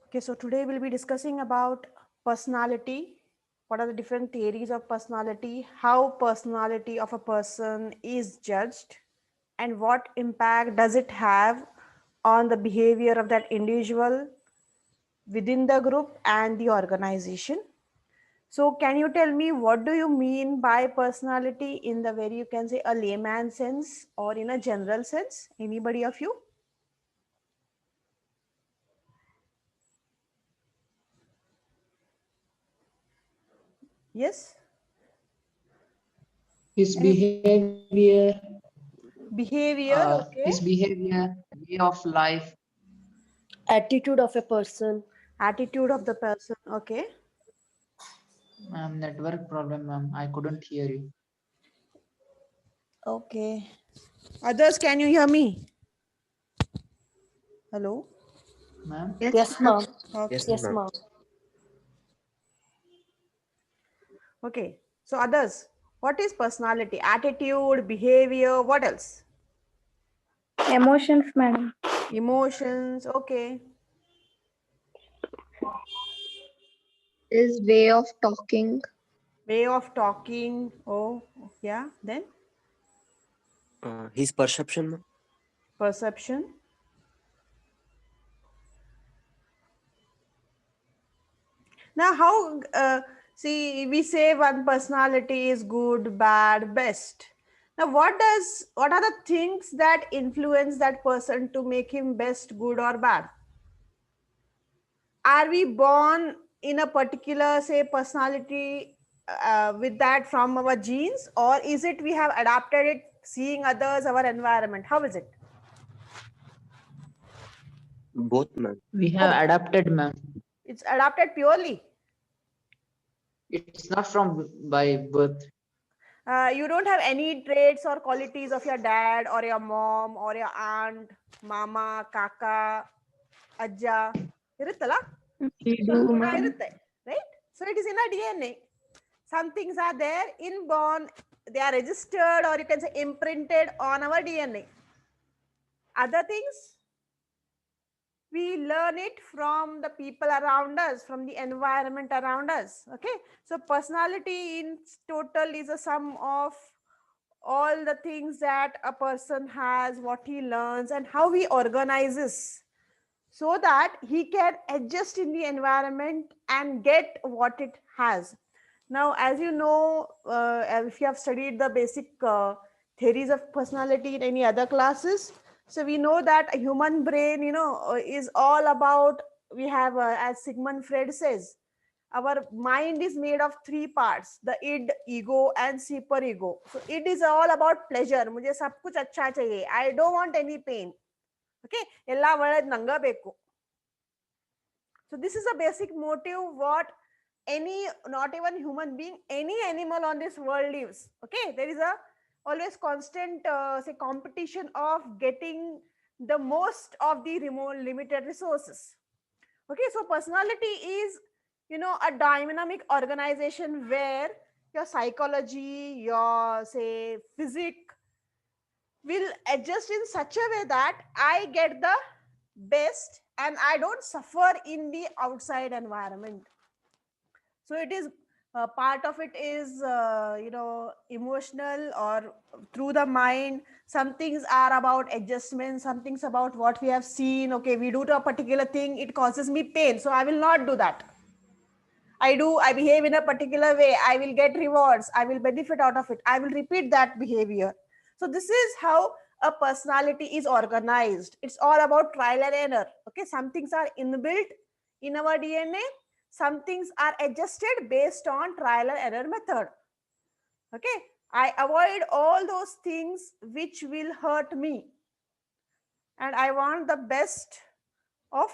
Okay, so today we'll be discussing about personality. What are the different theories of personality? How personality of a person is judged, and what impact does it have on the behavior of that individual within the group and the organization? So, can you tell me what do you mean by personality in the very, you can say, a layman sense or in a general sense? Anybody of you? Yes? His Any behavior, behavior? his Okay. behavior, way of life. Attitude of a person. Attitude of the person. Okay. Network problem, ma'am. I couldn't hear you. Okay. Others, can you hear me? Hello. Ma'am, Yes, ma'am. Okay. Yes, Yes, ma'am. ma'am. Okay. So others, what is personality? Attitude, behavior, what else? Emotions, madam. Emotions. Okay. His way of talking. Way of talking. Oh, yeah. Then His perception, ma'am. perception. Now, how, see, we say one personality is good, bad, best. Now, what are the things that influence that person to make him best, good, or bad? Are we born in a particular, say, personality with that from our genes, or is it we have adapted it seeing others, our environment? How is it? Both, ma'am. we have Both. adapted, ma'am. It's adapted purely. It's not from by birth. You don't have any traits or qualities of your dad or your mom or your aunt, mama, kaka, ajja. ಇರುತ್ತಲ್ಲ? We do, ma'am. ಇರುತ್ತೆ, right? So it is in our DNA. Some things are there inborn, they are registered, or you can say imprinted on our DNA. Other things, we learn it from the people around us, from the environment around us. Okay, so personality in total is a sum of all the things that a person has, what he learns, and how he organizes so that he can adjust in the environment and get what it has. Now, as you know, if you have studied the basic theories of personality in any other classes, so we know that a human brain, is all about, we have, as Sigmund Freud says, our mind is made of three parts: the id, ego, and superego. So id is all about pleasure. मुझे सब कुछ अच्छा चाहिए. I don't want any pain. Okay, ಎಲ್ಲ ಒಳ್ಳೆದ್ ನಂಗ ಬೇಕು. So this is a basic motive what any, not even human being, any animal on this world lives. Okay, there is a always constant say competition of getting the most of the remote limited resources. Okay, so personality is, a dynamic organization where your psychology, your, say, physics will adjust in such a way that I get the best and I don't suffer in the outside environment. So it is, part of it is, emotional or through the mind. Some things are about adjustment, some things about what we have seen. Okay, we do a particular thing, it causes me pain, so I will not do that. I behave in a particular way, I will get rewards, I will benefit out of it, I will repeat that behavior. So this is how a personality is organized. It's all about trial and error. Okay, some things are inbuilt in our DNA, some things are adjusted based on trial and error method. Okay, I avoid all those things which will hurt me, and I want the best of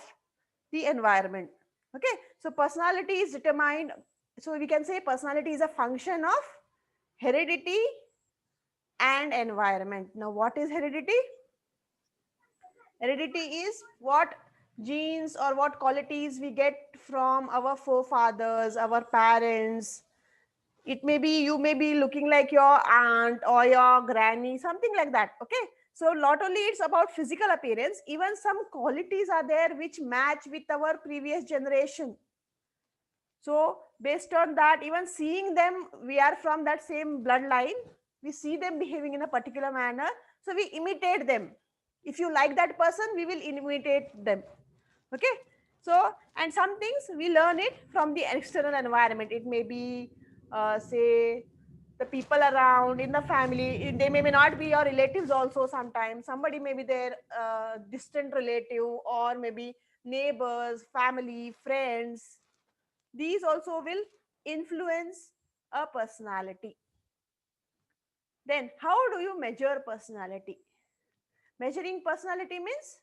the environment. Okay, so personality is determined, so we can say personality is a function of heredity and environment. Now, what is heredity? Heredity is what genes or what qualities we get from our forefathers, our parents. It may be, you may be looking like your aunt or your granny, something like that. Okay, So not only it's about physical appearance, even some qualities are there which match with our previous generation. So based on that, even seeing them, we are from that same bloodline, we see them behaving in a particular manner, so we imitate them. If you like that person, we will imitate them. Okay. So, and some things we learn it from the external environment. It may be, say, the people around in the family. They may not be your relatives also. Sometimes somebody may be their distant relative, or maybe neighbors, family, friends. These also will influence a personality. Then how do you measure personality? Measuring personality means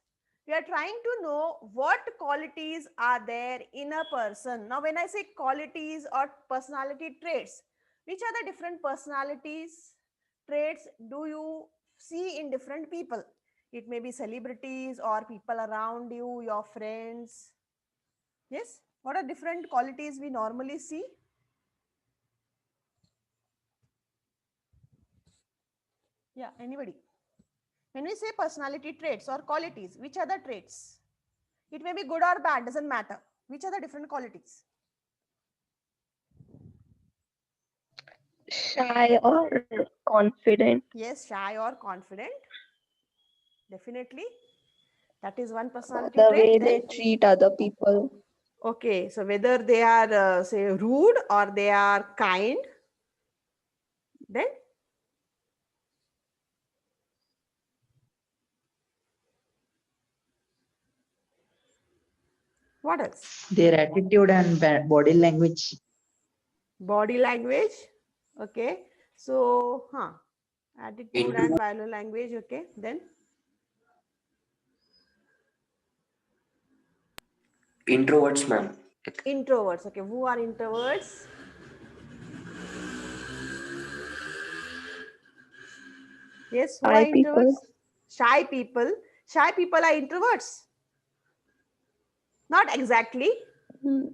we are trying to know what qualities are there in a person. Now, when I say qualities or personality traits, which are the different personalities traits do you see in different people? It may be celebrities or people around you, your friends. Yes, what are different qualities we normally see? Yeah, anybody? When we say personality traits or qualities, which are the traits? It may be good or bad, doesn't matter. Which are the different qualities? Shy or confident. Yes, shy or confident. Definitely. That is one personality The trait. way Then, they treat other people. okay, so whether they are, say, rude or they are kind. Then, what else? Their attitude and body language. Body language. Okay. So, attitude and body language. Okay. Then, Introverts, ma'am. introverts. Okay. Who are introverts? Yes, who are Shy people. introverts? Shy people. Shy people are introverts. Not exactly.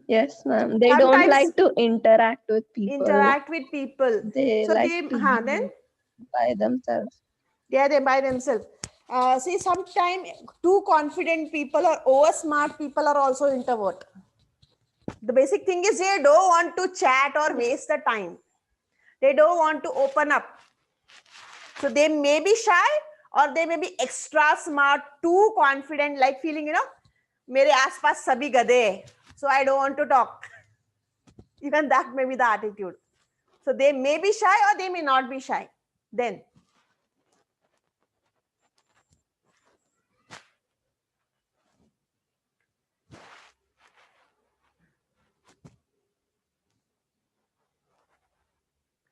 Yes, ma'am. They don't Sometimes like to interact with people. interact with people. They So like they, to then be by themselves. they are there by themselves. See, sometimes too confident people or over smart people are also introvert. The basic thing is they don't want to chat or waste the time. They don't want to open up. So they may be shy or they may be extra smart, too confident, like feeling, mere aaspaas sabhi gade hai, so I don't want to talk. Even that may be the attitude. So they may be shy or they may not be shy. Then,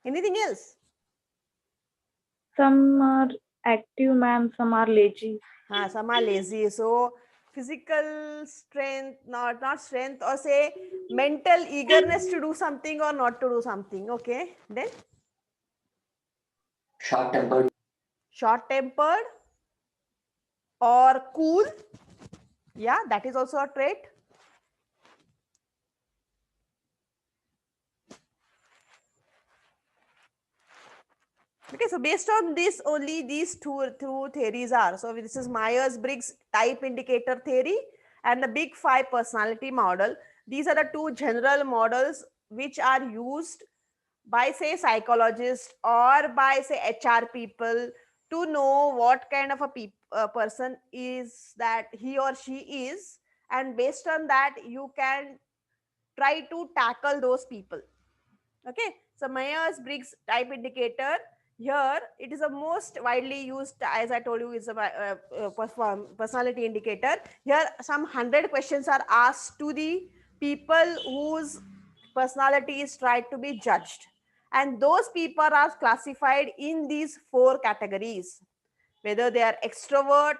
anything else? Some are active, ma'am, some are lazy. Some are lazy. So physical strength, not strength, or say mental eagerness to do something or not to do something. Okay. Then, Short-tempered. short tempered or cool. Yeah, that is also a trait. Okay, so based on this, only these two theories are. So this is Myers-Briggs type indicator theory and the big five personality model. These are the two general models which are used by, say, psychologists or by, say, HR people to know what kind of a person is that he or she is, and based on that you can try to tackle those people. Okay, so Myers-Briggs type indicator, here it is the most widely used, as I told you, is a personality indicator. Here some 100 questions are asked to the people whose personality is tried to be judged, and those people are classified in these four categories: whether they are extrovert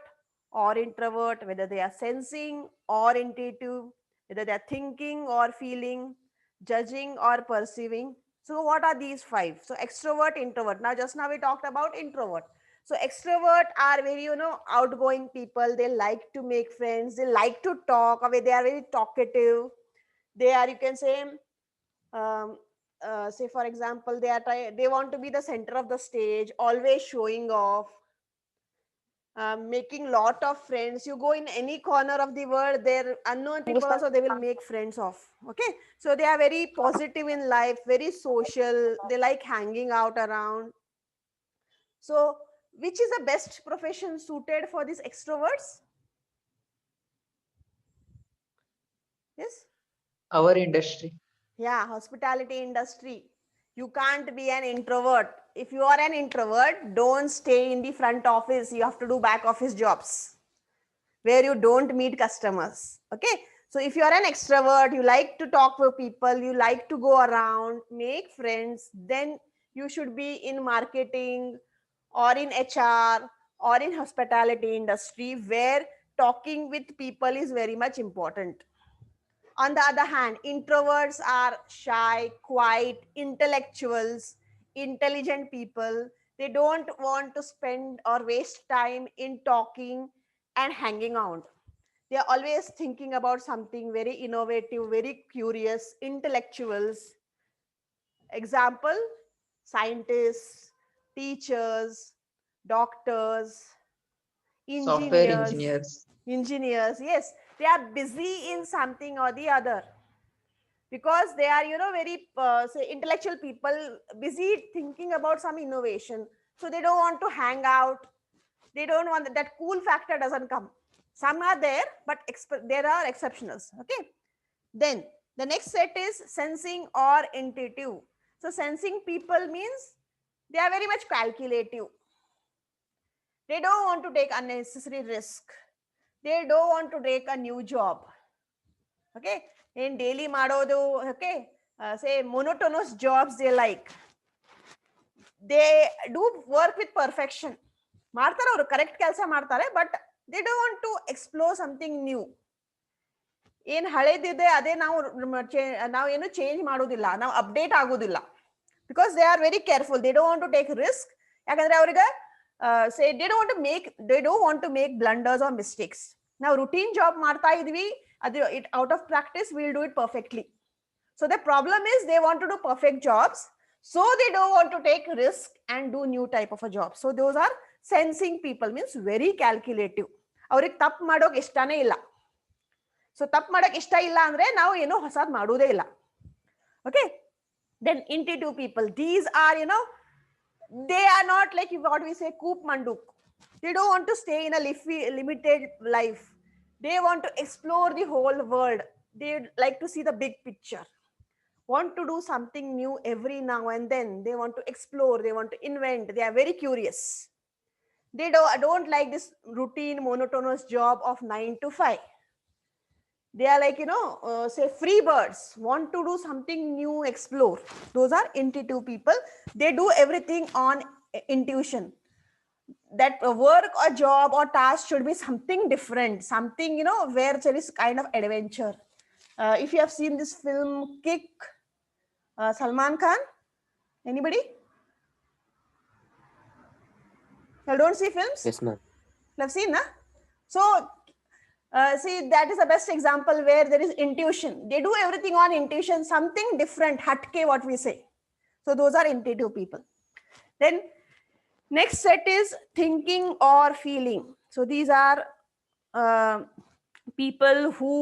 or introvert, whether they are sensing or intuitive, whether they are thinking or feeling, judging or perceiving. So what are these five? So extrovert, introvert. Now just now we talked about introvert. So extrovert are very, outgoing people. They like to make friends. They like to talk. Or they are very talkative. They are, you can say, um, say for example, they want to be the center of the stage, always showing off. making lot of friends. You go in any corner of the world, there unknown people also they will make friends of. Okay, so they are very positive in life, very social, they like hanging out around. So which is the best profession suited for these extroverts? Yes. Our industry. Yeah, hospitality industry. You can't be an introvert. If you are an introvert, don't stay in the front office. You have to do back office jobs where you don't meet customers. Okay. So if you are an extrovert, you like to talk with people, you like to go around, make friends, then you should be in marketing or in HR or in hospitality industry where talking with people is very much important. On the other hand, introverts are shy, quiet, intellectuals, intelligent people. They don't want to spend or waste time in talking and hanging out. They are always thinking about something very innovative, very curious, intellectuals. Example, scientists, teachers, doctors, Software engineers, engineers. yes, they are busy in something or the other because they are very say intellectual people, busy thinking about some innovation, so they don't want to hang out, they don't want that cool factor doesn't come. Some are there, but there are exceptionals. Okay, then the next set is sensing or intuitive. So sensing people means they are very much calculative, they don't want to take unnecessary risk, they don't want to take a new job. Okay, in daily ಮಾಡೋದು. Okay, say monotonous jobs they like, they do work with perfection, ಮಾಡ್ತಾರೆ ಅವರು correct ಕೆಲಸ ಮಾಡ್ತಾರೆ, but they don't want to explore something new. ಏನ್ ಹಳೇದಿದೆ ಅದೇ ನಾವು ಏನು ಚೇಂಜ್ ಮಾಡೋದಿಲ್ಲ, ನಾವು ಅಪ್ಡೇಟ್ ಆಗೋದಿಲ್ಲ, because they are very careful, they don't want to take risk. ಯಾಕಂದ್ರೆ ಅವ್ರಿಗೆ say they don't want to make blunders or mistakes. ನಾವು ರುಟೀನ್ ಜಾಬ್ ಮಾಡ್ತಾ ಇದ್ವಿ, ಅದು it out of practice will do it perfectly. So the problem is they want to do perfect jobs, so they don't want to take risk and do new type of a job. So those are sensing people, means very calculative. ಅವ್ರಿಗೆ ತಪ್ಪು ಮಾಡೋಕೆ ಇಷ್ಟನೇ ಇಲ್ಲ. So ತಪ್ಪು ಮಾಡೋಕೆ ಇಷ್ಟ ಇಲ್ಲ ಅಂದ್ರೆ ನಾವು ಏನೋ ಹೊಸದು ಮಾಡೋದೇ ಇಲ್ಲ. Okay, then intuitive people, these are they are not like what we say coop manduk. They don't want to stay in a limited life, they want to explore the whole world, they like to see the big picture, want to do something new every now and then, they want to explore, they want to invent, they are very curious. They don't like this routine monotonous job of 9 to 5. They are like say free birds, want to do something new, explore. Those are intuitive people, they do everything on intuition. That work or job or task should be something different, something where there is kind of adventure. If you have seen this film Kick, Salman Khan, anybody? You don't see films? Yes, ma'am. You have seen, na? So see, that is the best example where there is intuition, they do everything on intuition, something different, hatke what we say. So those are intuitive people. Then next set is thinking or feeling. So these are people who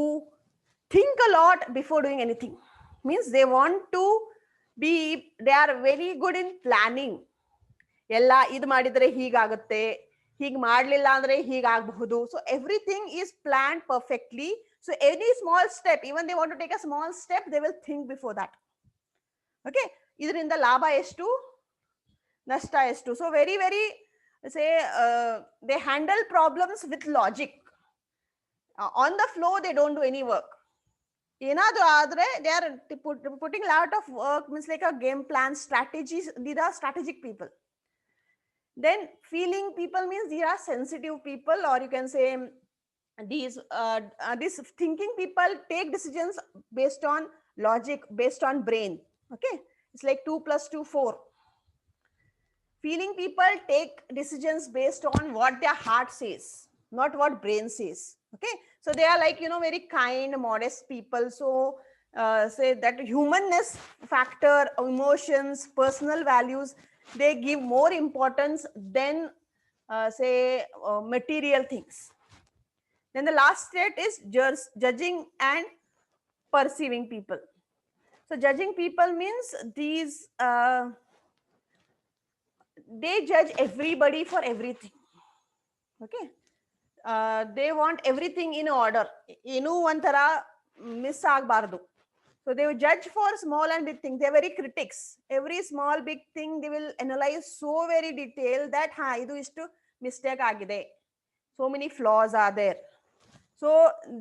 think a lot before doing anything, means they want to be, they are very good in planning. ಎಲ್ಲ ಇದು ಮಾಡಿದ್ರೆ ಹೀಗಾಗುತ್ತೆ, ಹೀಗೆ ಮಾಡಲಿಲ್ಲ ಅಂದ್ರೆ ಹೀಗಾಗಬಹುದು. So everything is plan perfectly. So any small step, even they want to take a small step, they will think before that. Okay, ಇದರಿಂದ ಲಾಭ ಎಷ್ಟು, ನಷ್ಟ ಎಷ್ಟು. So very very say they handle problems with logic. On the flow they don't do any work. ಏನಾದರೂ ಆದ್ರೆ they are putting lot of work, means like a game plan, strategies. These are strategic people. Then feeling people means these are sensitive people, or you can say these thinking people take decisions based on logic, based on brain. Okay, it's like 2 + 2 4. Feeling people take decisions based on what their heart says, not what brain says. Okay, so they are like very kind, modest people. So say that humanness factor, emotions, personal values, they give more importance than say material things. Then the last state is judging and perceiving people. So judging people means these they judge everybody for everything. Okay, they want everything in order. Inu ontara miss agbardu. So they will judge for small and big things. They are very critics. Every small big thing they will analyze so very detailed that ha idu istu mistake agide. So many flaws are there. So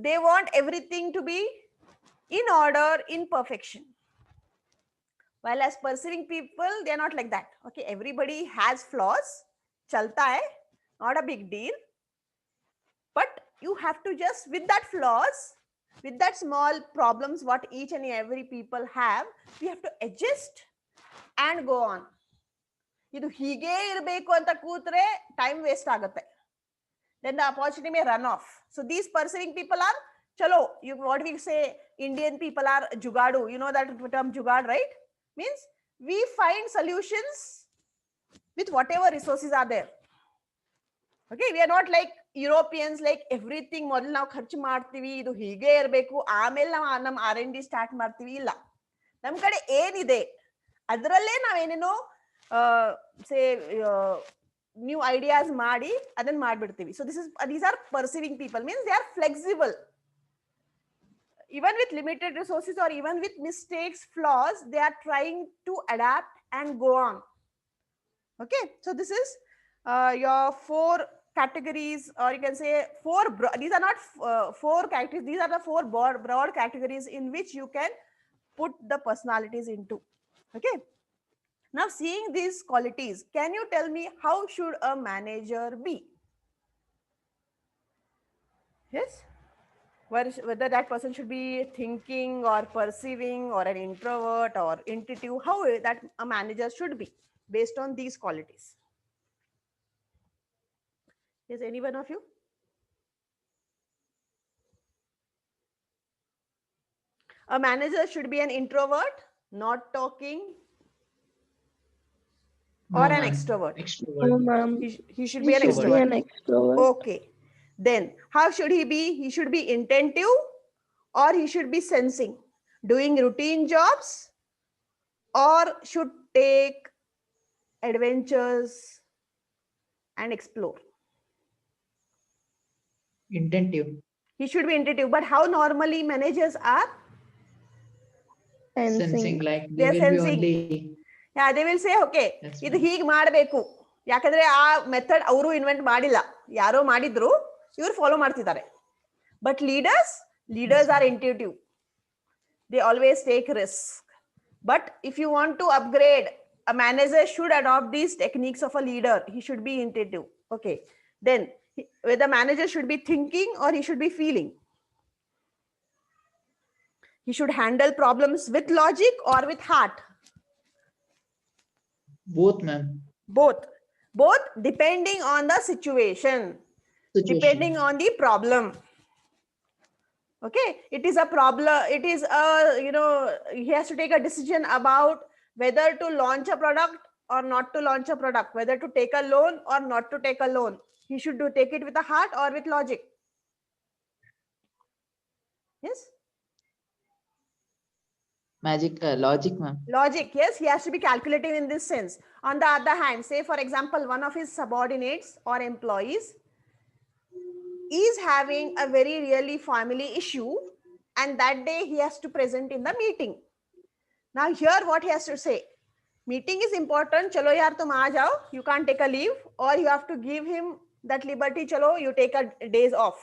they want everything to be in order, in perfection. While as perceiving people, they are not like that. Okay, everybody has flaws. Chalta hai, not a big deal. But you have to just, with that flaws, with that small problems what each and every people have, we have to adjust and go on. ಇದು ಹೀಗೆ ಇರಬೇಕು ಅಂತ ಕೂತ್ರೆ time waste ಆಗುತ್ತೆ. Then the opportunity may run off. So these perceiving people are chalo, you what we say Indian people are jugadu. You know that term jugad, right? Means we find solutions with whatever resources are there. Okay, we are not like Europeans, like everything ಮೊದಲು ನಾವು ಖರ್ಚು ಮಾಡ್ತೀವಿ, ಇದು ಹೀಗೆ ಇರಬೇಕು, ಆಮೇಲೆ ನಾವು ನಮ್ಮ R&D ಸ್ಟಾರ್ಟ್ ಮಾಡ್ತೀವಿ. ಇಲ್ಲ, ನಮ್ಮ ಕಡೆ ಏನಿದೆ ಅದರಲ್ಲೇ ನಾವೇನೇನೋ ಸೇ ನ್ಯೂ ಐಡಿಯಾಸ್ ಮಾಡಿ ಅದನ್ನ ಮಾಡ್ಬಿಡ್ತೀವಿ. So these are perceiving people, means they are flexible. Even with limited resources or even with mistakes, flaws, they are trying to adapt and go on. Okay, so this is your 4 categories, or you can say these are not 4 categories, these are the 4 broad categories in which you can put the personalities into. Okay, now seeing these qualities, can you tell me how should a manager be? Yes, whether that person should be thinking or perceiving or an introvert or intuitive, how that a manager should be based on these qualities. Is any one of you? A manager should be an introvert, not talking, or an extrovert. No, Extrovert. ma'am. He should He be an should be extrovert. an extrovert. Okay. Then how should he be? He should be attentive, or he should be sensing, doing routine jobs, or should take adventures and explore. Intentive. He should be attentive, but how normally managers are? Sensing, Sensing. like They they are will be sensing. only. Yeah, they will say, okay, That's ಇದು right. ಹೀಗೆ ಮಾಡಬೇಕು, ಯಾಕಂದ್ರೆ ಆ method ಅವರು invent ಮಾಡಿಲ್ಲ, ಯಾರೋ ಮಾಡಿದ್ರು, ಇವರು ಫಾಲೋ ಮಾಡ್ತಿದ್ದಾರೆ. But leaders are intuitive. They always take risk. But if you want to upgrade, a manager should adopt these techniques of a leader. He should be intuitive. Okay, then whether manager should be thinking or he should be feeling. He should handle problems with logic or with heart. Both, ma'am. Both depending on the situation. Depending on the problem. Okay, it is a problem, it is a, you know, he has to take a decision about whether to launch a product or not to launch a product, whether to take a loan or not to take a loan. He should take it with a heart or with logic. Yes, Logic, ma'am. logic. Yes, he has to be calculative in this sense. On the other hand, say for example, one of his subordinates or employees is having a very really family issue, and that day he has to present in the meeting. Now here what he has to say, meeting is important, chalo yaar tum aa jao, you can't take a leave, or you have to give him that liberty, chalo you take a days off.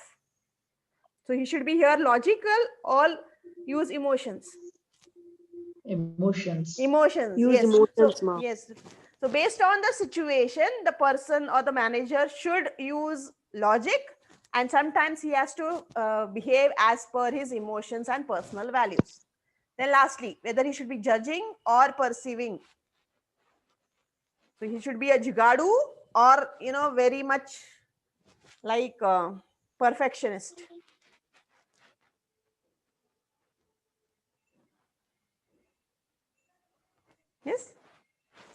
So he should be here logical, all use emotions. Emotions. Use Yes. emotions, So, ma'am. yes, so based on the situation, the person or the manager should use logic, and sometimes he has to behave as per his emotions and personal values. Then lastly, whether he should be judging or perceiving. So he should be a jigadu, or you know, very much like perfectionist. Yes,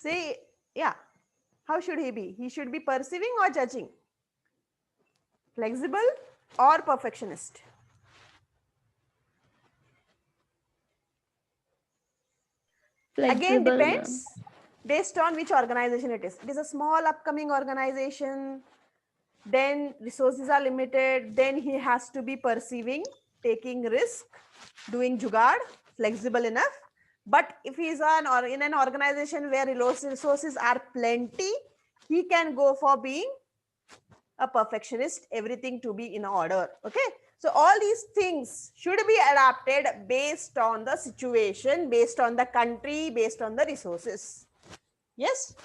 say, yeah, How should he be? He should be perceiving or judging? Flexible or perfectionist? Again, Flexible, ma'am. depends based on which organization it is. It is a small upcoming organization, then resources are limited, then he has to be perceiving, taking risk, doing jugaad, flexible enough. But if he is in an organization where resources are plenty, he can go for being a perfectionist, everything to be in order. Okay, so all these things should be adapted based on the situation, based on the country, based on the resources. Yes,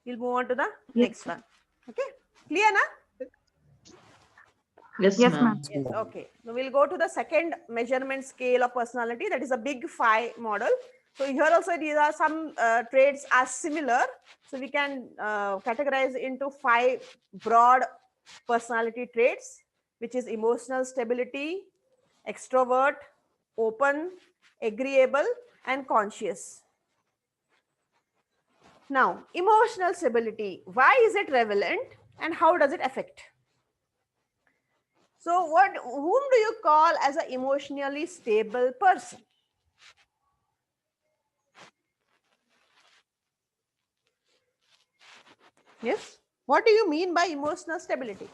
we'll move on to the next one. Okay, clear na? Yes, Yes, ma'am. ma'am. Yes, okay. Now we'll go to the second measurement scale of personality, that is a big 5 model. So here also these are some traits are similar. So we can categorize into 5 broad personality traits, which is emotional stability, extrovert, open, agreeable, and conscious. Now, emotional stability, why is it relevant and how does it affect? So whom do you call as an emotionally stable person? Yes. What do you mean by emotional stability?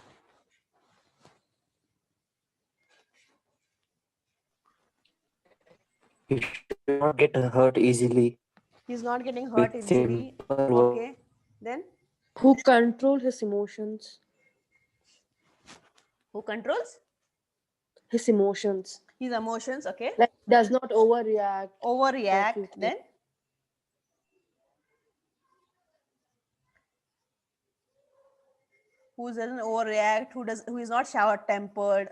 He should not get hurt easily. He's not getting hurt With easily. simple Okay. Then Who control his emotions? who controls His emotions. his emotions? Okay. Like does not overreact. Overreact. quickly. Then who doesn't overreact? Who is not short tempered?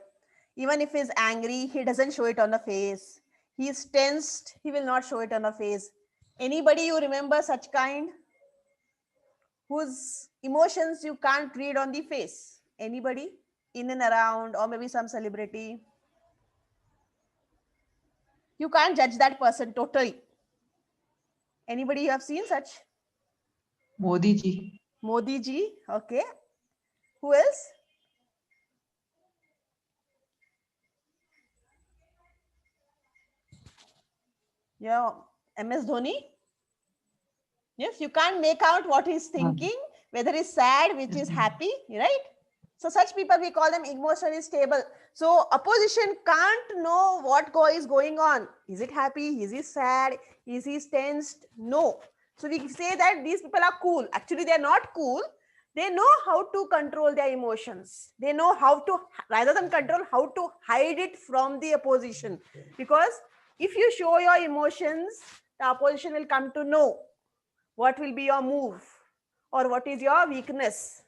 Even if he's angry, he doesn't show it on the face. He is tensed. He will not show it on the face. Anybody you remember such kind? Whose emotions you can't read on the face? Anybody in and around, or maybe some celebrity? You can't judge that person totally. Anybody you have seen such? Modi ji. Modi ji, okay. Who else? Yeah, MS Dhoni. Yes, you can't make out what he's thinking, whether he's sad, which is happy, right? So such people, we call them emotionally stable. So opposition can't know what is going on. Is it happy? Is he sad? Is he tensed? No. So we say that these people are cool. Actually, they're not cool. They know how to control their emotions. They know how to, rather than control, how to hide it from the opposition. Because if you show your emotions, the opposition will come to know what will be your move or what is your weakness.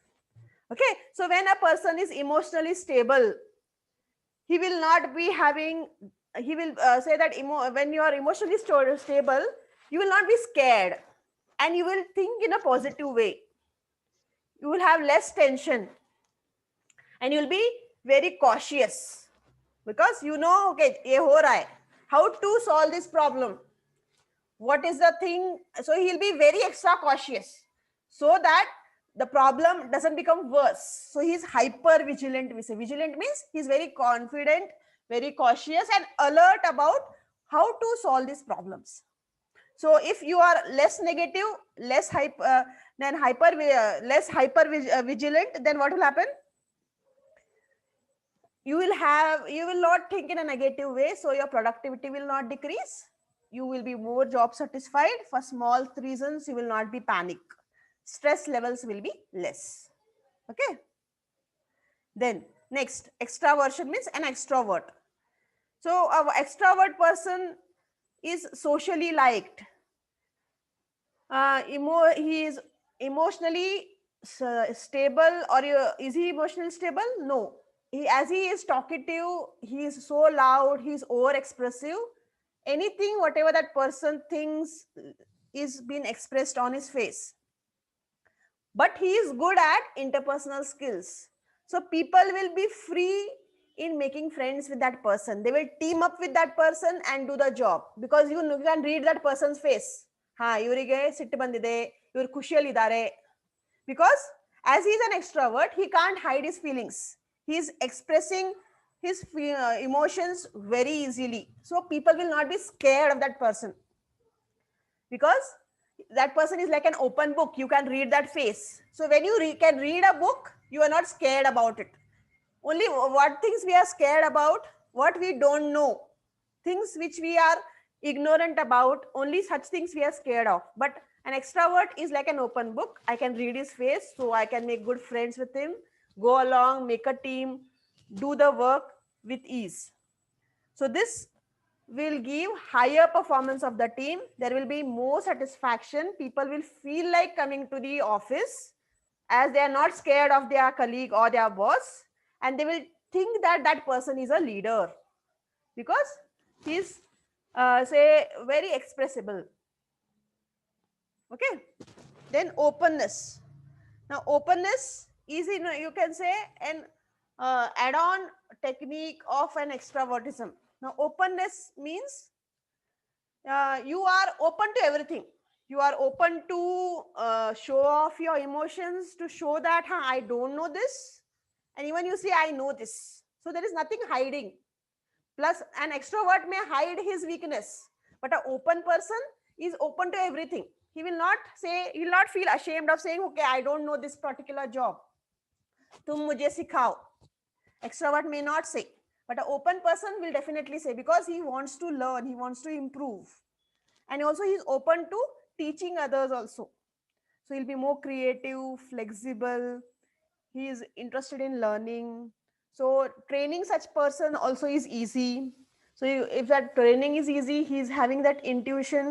Okay, so when a person is emotionally stable, he will not be having, he will say that when you are emotionally stable, you will not be scared and you will think in a positive way. You will have less tension and you will be very cautious because you know, okay, ye ho raha hai. How to solve this problem? What is the thing? So he'll be very extra cautious so that the problem doesn't become worse. So he's hyper vigilant. We say vigilant means he's very confident, very cautious and alert about how to solve these problems. So if you are less negative, less vigilant, then what will happen? You will not think in a negative way, so your productivity will not decrease. You will be more job satisfied. For small reasons, you will not be panic. Stress levels will be less. Okay. Then next, extraversion means an extrovert. So an extrovert person is socially liked. He is emotionally stable, or is he emotionally stable? No. As he is talkative, he is so loud, he is over expressive. Anything, whatever that person thinks is being expressed on his face. But he is good at interpersonal skills. So people will be free in making friends with that person. They will team up with that person and do the job because you can read that person's face. Ha, ಇವರಿಗೆ ಸಿಟ್ಟು ಬಂದಿದೆ, ಇವ್ರು ಖುಷಿಯಲ್ಲಿ ಇದ್ದಾರೆ. Because as he is an extrovert, he can't hide his feelings. He is expressing his emotions very easily. So people will not be scared of that person. Because that person is like an open book. You can read that face. So when you can read a book, you are not scared about it. Only what things we are scared about, what we don't know, things which we are ignorant about, only such things we are scared of. But an extrovert is like an open book. I can read his face, so I can make good friends with him, go along, make a team, do the work with ease. So this will give higher performance of the team. There will be more satisfaction. People will feel like coming to the office as they are not scared of their colleague or their boss, and they will think that that person is a leader because he's say very expressible. Okay, then openness. Now openness is, you can say, an add-on technique of an extrovertism. Now openness means you are open to everything. You are open to show off your emotions, to show that I don't know this, and even you say I know this. So there is nothing hiding. Plus an extrovert may hide his weakness, but an open person is open to everything. He will not feel ashamed of saying, okay, I don't know this particular job, tum mujhe sikhao. Extrovert may not say, but an open person will definitely say, because he wants to learn, he wants to improve, and also he is open to teaching others also. So he'll be more creative, flexible, he is interested in learning. So training such person also is easy. So if that training is easy, he is having that intuition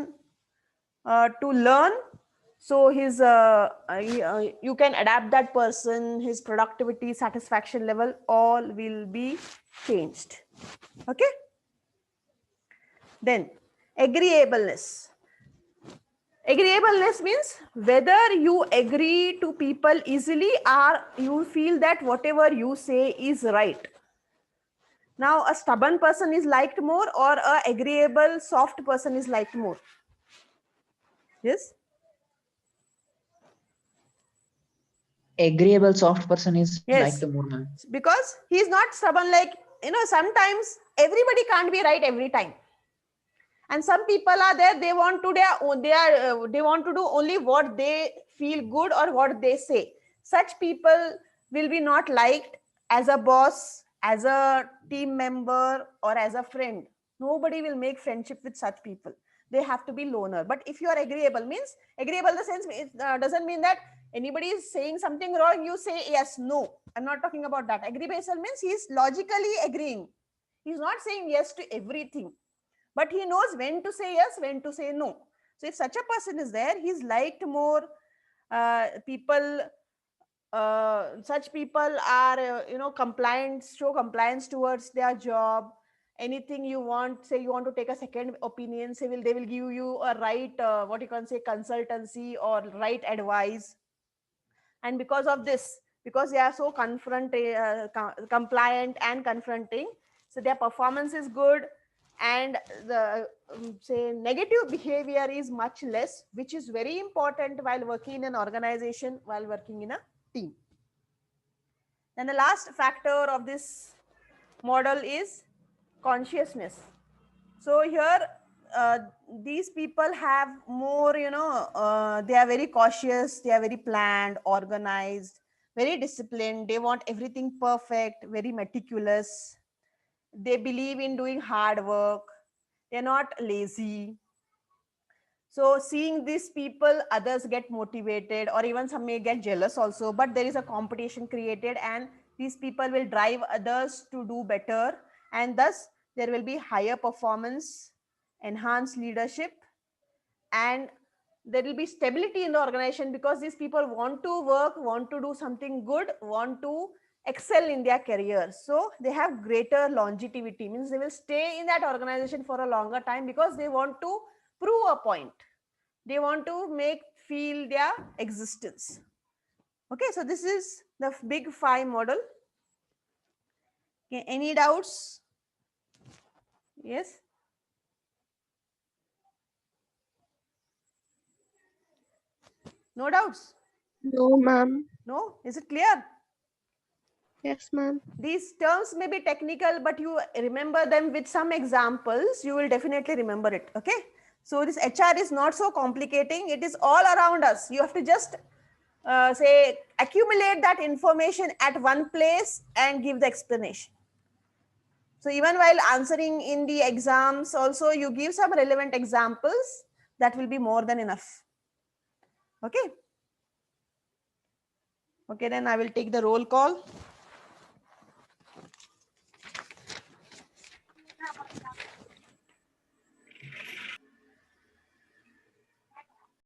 to learn. So his you can adapt that person, his productivity, satisfaction level, all will be changed. Okay, then agreeableness. Agreeableness means whether you agree to people easily or you feel that whatever you say is right. Now a stubborn person is liked more, or a agreeable soft person is liked more? Yes, Agreeable soft person is yes, liked more, ma'am. because he is not stubborn. Like, sometimes everybody can't be right every time, and some people are there, they want to they want to do only what they feel good or what they say. Such people will be not liked as a boss, as a team member, or as a friend. Nobody will make friendship with such people. They have to be loner. But if you are agreeable, means agreeable in the sense, it doesn't mean that anybody is saying something wrong, you say yes, no. I'm not talking about that. Agreeable means he is logically agreeing. He's not saying yes to everything, but he knows when to say yes, when to say no. So if such a person is there, he's liked more. Such people are compliant, show compliance towards their job. Anything you want, say you want to take a second opinion, they will give you a right what you can say consultancy or right advice. And because of this, because they are so compliant and confronting, so their performance is good, and the say negative behavior is much less, which is very important while working in an organization, while working in a team. Then the last factor of this model is consciousness. So here these people have more, they are very cautious, they are very planned, organized, very disciplined. They want everything perfect, very meticulous. They believe in doing hard work. They're not lazy. So seeing these people, others get motivated, or even some may get jealous also, but there is a competition created, and these people will drive others to do better, and thus there will be higher performance, enhanced leadership, and there will be stability in the organization, because these people want to work, want to do something good, want to excel in their career. So they have greater longevity, means they will stay in that organization for a longer time, because they want to prove a point. They want to feel their existence. Okay, so this is the big 5 model. Okay, any doubts? Yes. No doubts? No, ma'am. No? Is it clear? Yes, ma'am. These terms may be technical, but you remember them with some examples, you will definitely remember it. Okay. So this HR is not so complicating. It is all around us. You have to just say accumulate that information at one place and give the explanation. So even while answering in the exams also, you give some relevant examples, that will be more than enough. Okay. Okay, then I will take the roll call.